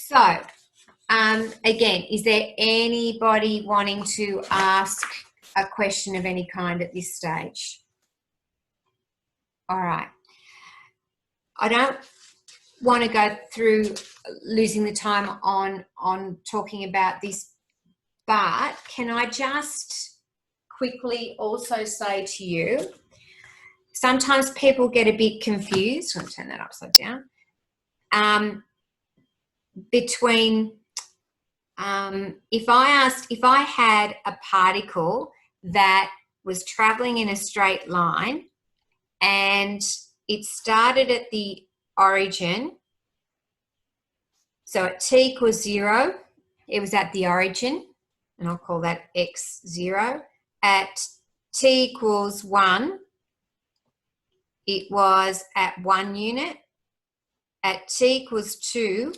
So, again, is there anybody wanting to ask a question of any kind at this stage? All right. I don't want to go through losing the time on talking about this, but can I just quickly also say to you, sometimes people get a bit confused. I'm going to turn that upside down. Between if I had a particle that was traveling in a straight line and it started at the origin, so at t equals 0, it was at the origin, and I'll call that x0. At t equals 1, it was at 1 unit. At t equals 2,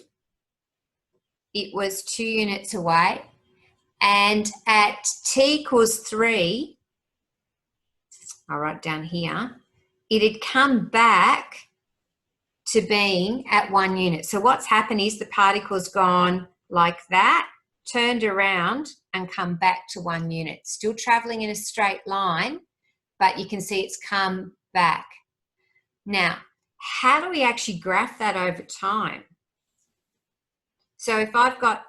it was 2 units away. And at t equals 3, I'll write down here, it had come back to being at 1 unit. So what's happened is the particle's gone like that, turned around and come back to 1 unit. Still traveling in a straight line, but you can see it's come back. Now, how do we actually graph that over time? So if I've got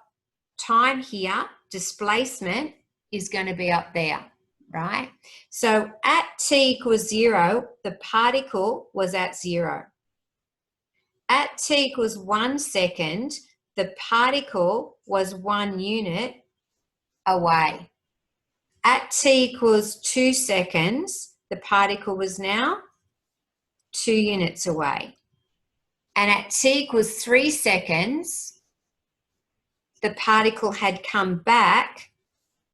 time here, displacement is going to be up there, right? So at t equals 0, the particle was at 0. At t equals 1 second, the particle was 1 unit away. At t equals 2 seconds, the particle was now 2 units away. And at t equals 3 seconds, the particle had come back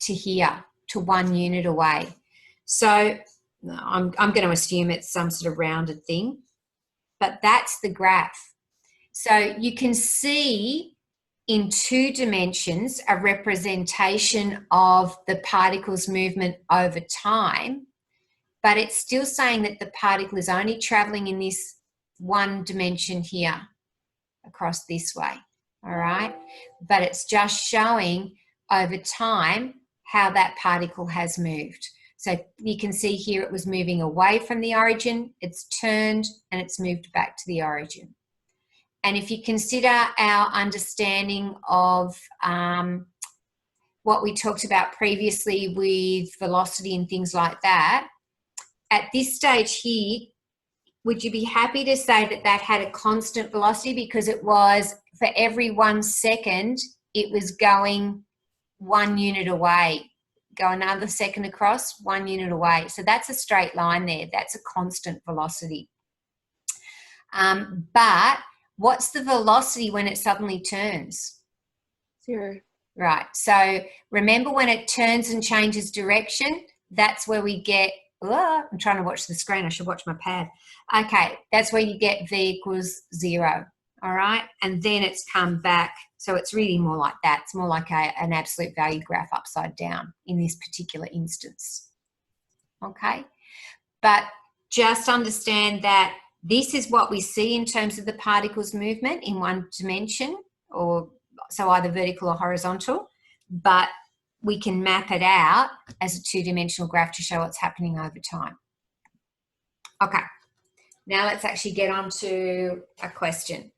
to here, to 1 unit away. So I'm going to assume it's some sort of rounded thing, but that's the graph. So you can see in 2 dimensions a representation of the particle's movement over time, but it's still saying that the particle is only traveling in this 1 dimension here, across this way, all right? But it's just showing over time how that particle has moved. So you can see here it was moving away from the origin, it's turned and it's moved back to the origin. And if you consider our understanding of what we talked about previously with velocity and things like that, at this stage here, would you be happy to say that that had a constant velocity because it was, for every 1 second, it was going 1 unit away? Go another second across, 1 unit away. So that's a straight line there. That's a constant velocity. But what's the velocity when it suddenly turns? 0. Right. So remember when it turns and changes direction, that's where we get, I'm trying to watch the screen. I should watch my pad. Okay. That's where you get v equals 0. All right. And then it's come back. So it's really more like that. It's more like an absolute value graph upside down in this particular instance. Okay. But just understand that this is what we see in terms of the particle's movement in 1 dimension, or so either vertical or horizontal, but we can map it out as a 2-dimensional graph to show what's happening over time. Okay, now let's actually get on to a question.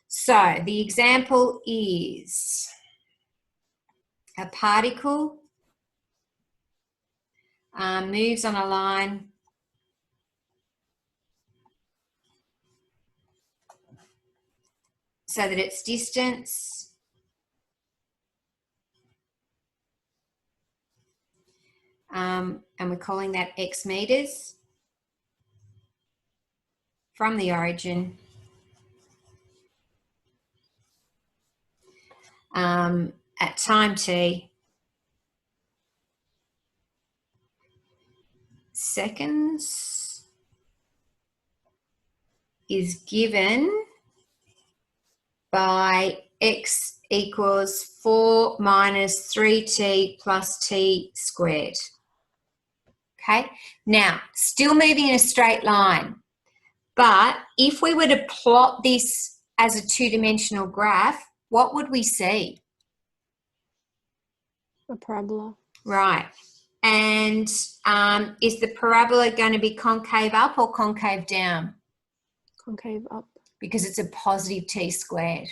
So the example is a particle moves on a line so that its distance and we're calling that x meters from the origin at time t seconds is given by x equals 4 minus 3t plus t squared. Okay, now still moving in a straight line, but if we were to plot this as a 2-dimensional graph, what would we see? A parabola. Right. And is the parabola going to be concave up or concave down? Concave up. Because it's a positive t squared,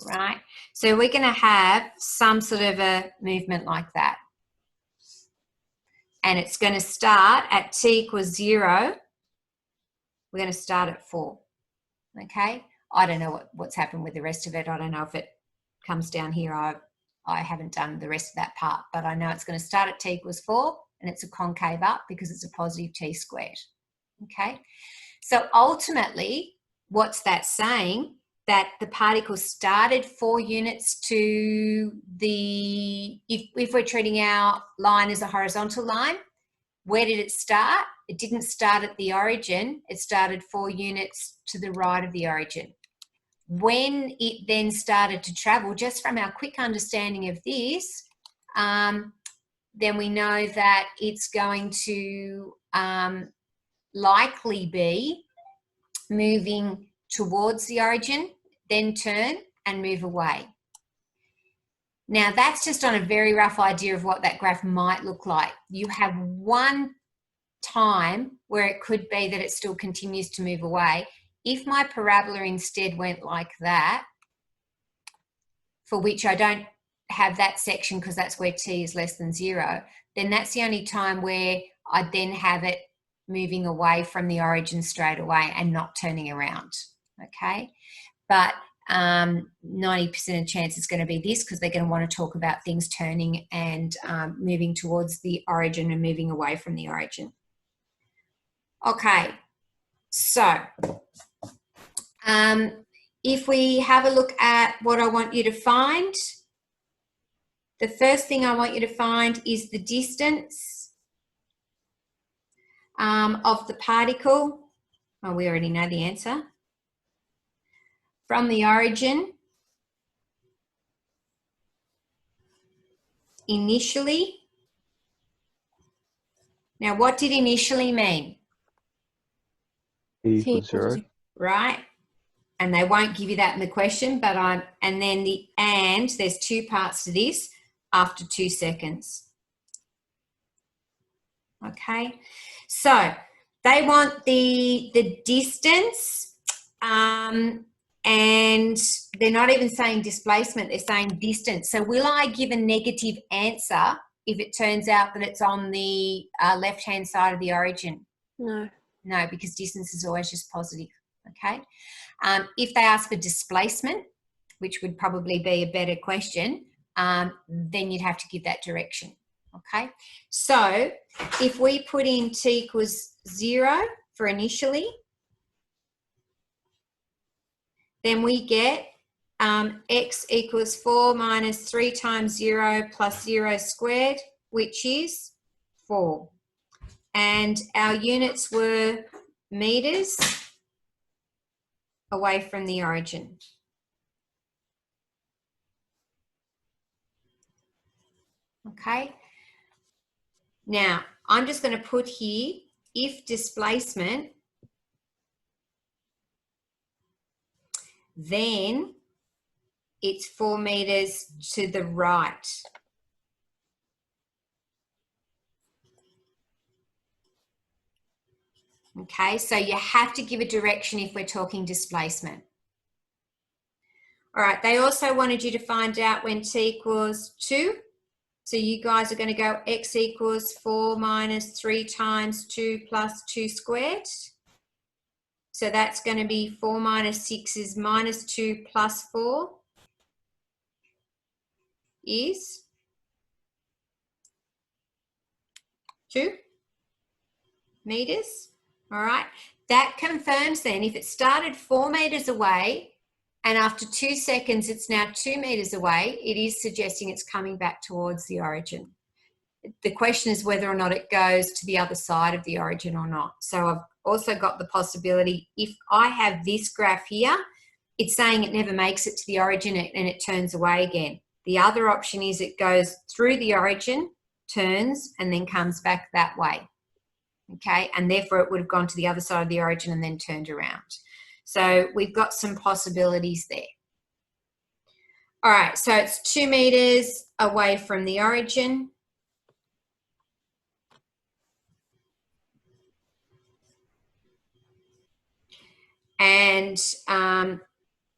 right? So we're going to have some sort of a movement like that. And it's going to start at t equals 0. We're going to start at 4, okay? I don't know what's happened with the rest of it. I don't know if it comes down here. I haven't done the rest of that part, but I know it's going to start at t equals 4 and it's a concave up because it's a positive t squared, okay? So ultimately, what's that saying? That the particle started 4 units to the, if we're treating our line as a horizontal line, where did it start? It didn't start at the origin. It started 4 units to the right of the origin. When it then started to travel, just from our quick understanding of this, then we know that it's going to likely be moving towards the origin, then turn and move away. Now, that's just on a very rough idea of what that graph might look like. You have one time where it could be that it still continues to move away. If my parabola instead went like that, for which I don't have that section because that's where t is less than 0, then that's the only time where I then have it moving away from the origin straight away and not turning around, okay? But 90% of chance it's going to be this because they're going to want to talk about things turning and moving towards the origin and moving away from the origin. Okay, so if we have a look at what I want you to find, the first thing I want you to find is the distance of the particle. Oh, we already know the answer. From the origin initially. Now, what did initially mean? T equals 0. Right. And they won't give you that in the question, but and then there's 2 parts to this, after 2 seconds. Okay. So they want the distance, and they're not even saying displacement, they're saying distance. So will I give a negative answer if it turns out that it's on the left-hand side of the origin? No. No, because distance is always just positive, okay? If they ask for displacement, which would probably be a better question, then you'd have to give that direction, okay? So if we put in t equals 0 for initially, then we get x equals 4 minus 3 times 0 plus 0 squared, which is 4. And our units were meters away from the origin. Okay. Now, I'm just going to put here, if displacement, then it's 4 meters to the right. Okay, so you have to give a direction if we're talking displacement. All right, they also wanted you to find out when t equals 2. So you guys are going to go x equals 4 minus 3 times 2 plus 2 squared. So that's going to be 4 minus 6 is minus 2 plus 4 is 2 meters. All right, that confirms then if it started 4 meters away and after 2 seconds it's now 2 meters away, it is suggesting it's coming back towards the origin. The question is whether or not it goes to the other side of the origin or not. So I've also got the possibility, if I have this graph here, it's saying it never makes it to the origin and it turns away again. The other option is it goes through the origin, turns, and then comes back that way. Okay, and therefore it would have gone to the other side of the origin and then turned around. So we've got some possibilities there. All right, so it's 2 meters away from the origin. And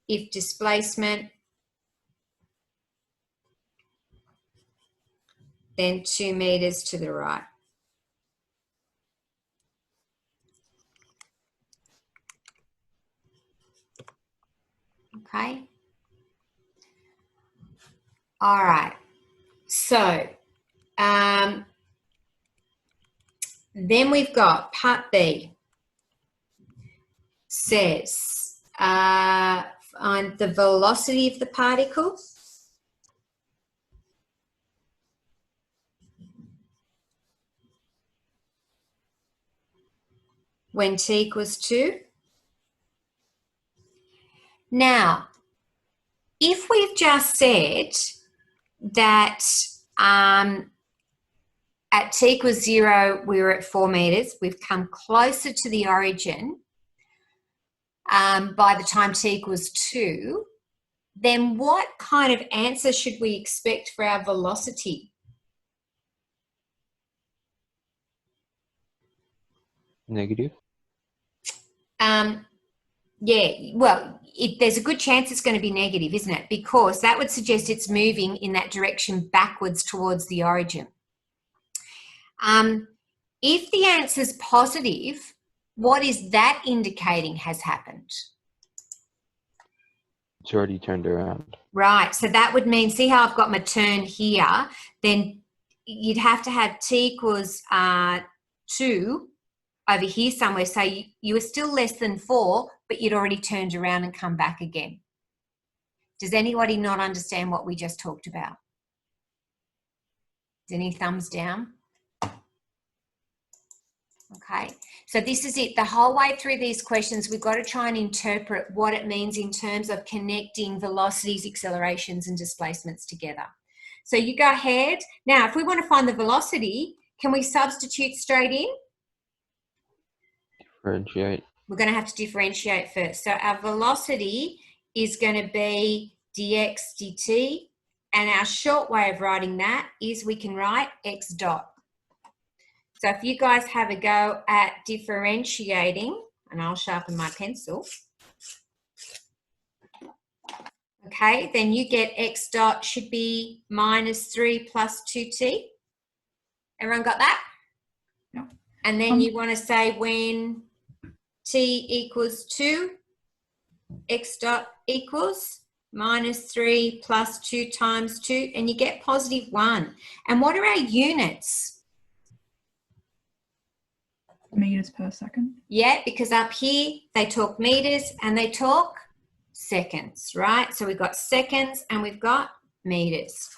if displacement, then 2 meters to the right. Okay. All right. So then we've got part B. Says find the velocity of the particle. When t equals 2. Now, if we've just said that at t equals 0, we were at 4 meters, we've come closer to the origin by the time t equals 2, then what kind of answer should we expect for our velocity? Negative. Yeah, well, there's a good chance it's going to be negative, isn't it? Because that would suggest it's moving in that direction backwards towards the origin. If the answer's positive, what is that indicating has happened? It's already turned around. Right, so that would mean, see how I've got my turn here, then you'd have to have t equals 2 over here somewhere. So you were still less than 4, but you'd already turned around and come back again. Does anybody not understand what we just talked about? Any thumbs down? Okay, so this is it. The whole way through these questions, we've got to try and interpret what it means in terms of connecting velocities, accelerations, and displacements together. So you go ahead. Now, if we want to find the velocity, can we substitute straight in? Differentiate. We're going to have to differentiate first. So our velocity is going to be dx dt, and our short way of writing that is we can write x dot. So if you guys have a go at differentiating, and I'll sharpen my pencil, okay, then you get x dot should be minus 3 plus 2t. Everyone got that? Yeah. And then you want to say when t equals 2, x dot equals minus 3 plus 2 times 2, and you get positive 1. And what are our units? Meters per second. Yeah, because up here they talk meters and they talk seconds, right? So we've got seconds and we've got meters.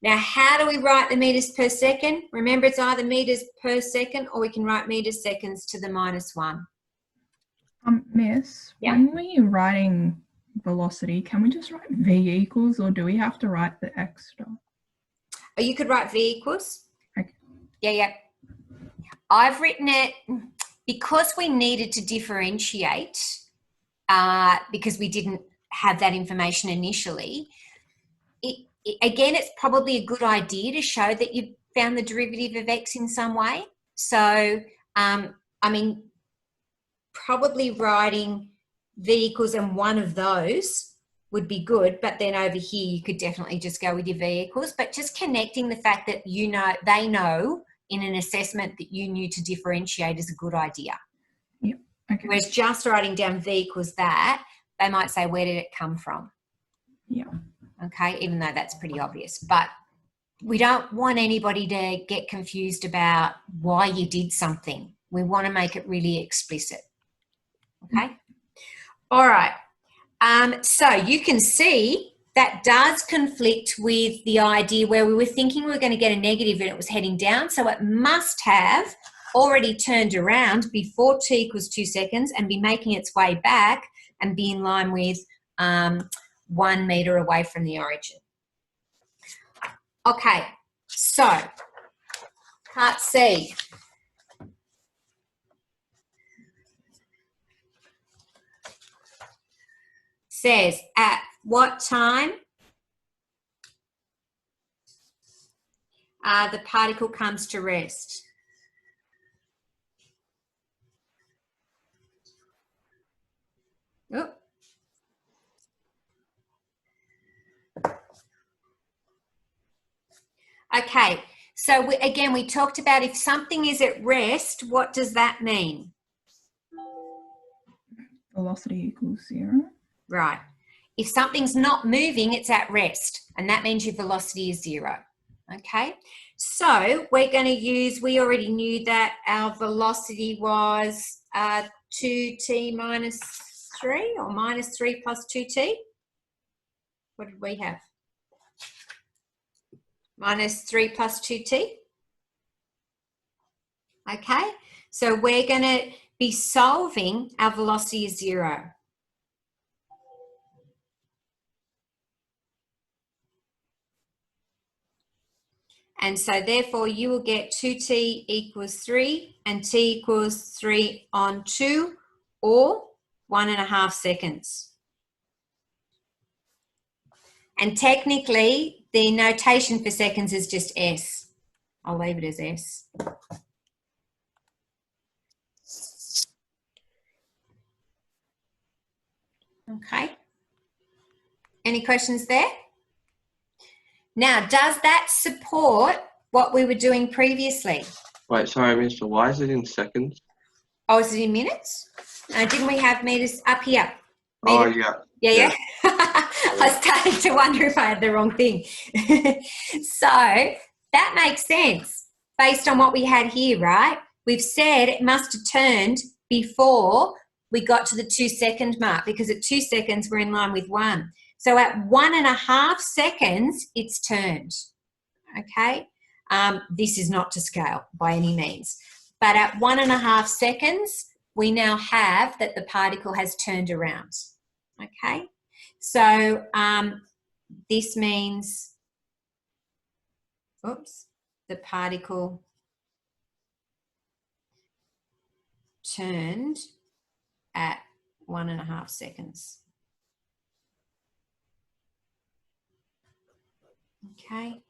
Now, how do we write the meters per second? Remember, it's either meters per second or we can write meters seconds to the minus 1. Miss, Yeah. when we're writing velocity, can we just write v equals, or do we have to write the x dot? Oh, you could write v equals. Okay. Yeah. I've written it because we needed to differentiate because we didn't have that information initially. Again, it's probably a good idea to show that you found the derivative of x in some way. So, I mean, probably writing v equals and one of those would be good, but then over here you could definitely just go with your v equals, but just connecting the fact that you know, they know in an assessment that you knew to differentiate is a good idea. Yeah. Okay. Whereas just writing down v equals that, they might say, where did it come from? Yeah. Okay, even though that's pretty obvious. But we don't want anybody to get confused about why you did something. We want to make it really explicit. Okay? All right. So you can see that does conflict with the idea where we were thinking we were going to get a negative and it was heading down. So it must have already turned around before t equals 2 seconds and be making its way back and be in line with 1 meter away from the origin. Okay, so part C. Says at what time the particle comes to rest? Oh. Okay, so we talked about if something is at rest, what does that mean? Velocity equals 0. Right. If something's not moving, it's at rest, and that means your velocity is 0. Okay, so we're going to use, we already knew that our velocity was 2t minus 3 or minus 3 plus 2t. What did we have? Minus 3 plus 2t. Okay, so we're going to be solving our velocity is 0. And so therefore you will get 2t equals 3 and t equals 3 on 2 or 1.5 seconds. And technically the notation for seconds is just S. I'll leave it as S. Okay. Any questions there? Now, does that support what we were doing previously? Wait, sorry, Mr. Why is it in seconds? Oh, is it in minutes? Didn't we have meters up here? Oh, Meter- yeah. Yeah. I started to wonder if I had the wrong thing. So that makes sense based on what we had here, right? We've said it must have turned before we got to the 2 second mark, because at 2 seconds we're in line with 1. So at 1.5 seconds, it's turned, okay? This is not to scale by any means. But at 1.5 seconds, we now have that the particle has turned around, okay? So this means, oops, the particle turned at 1.5 seconds. Okay,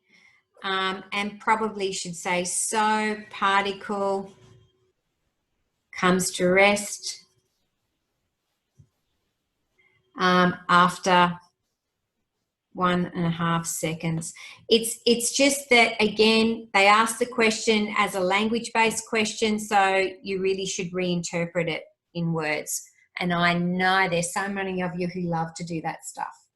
and probably should say, so particle comes to rest after 1.5 seconds. It's just that, again, they asked the question as a language-based question, so you really should reinterpret it in words. And I know there's so many of you who love to do that stuff.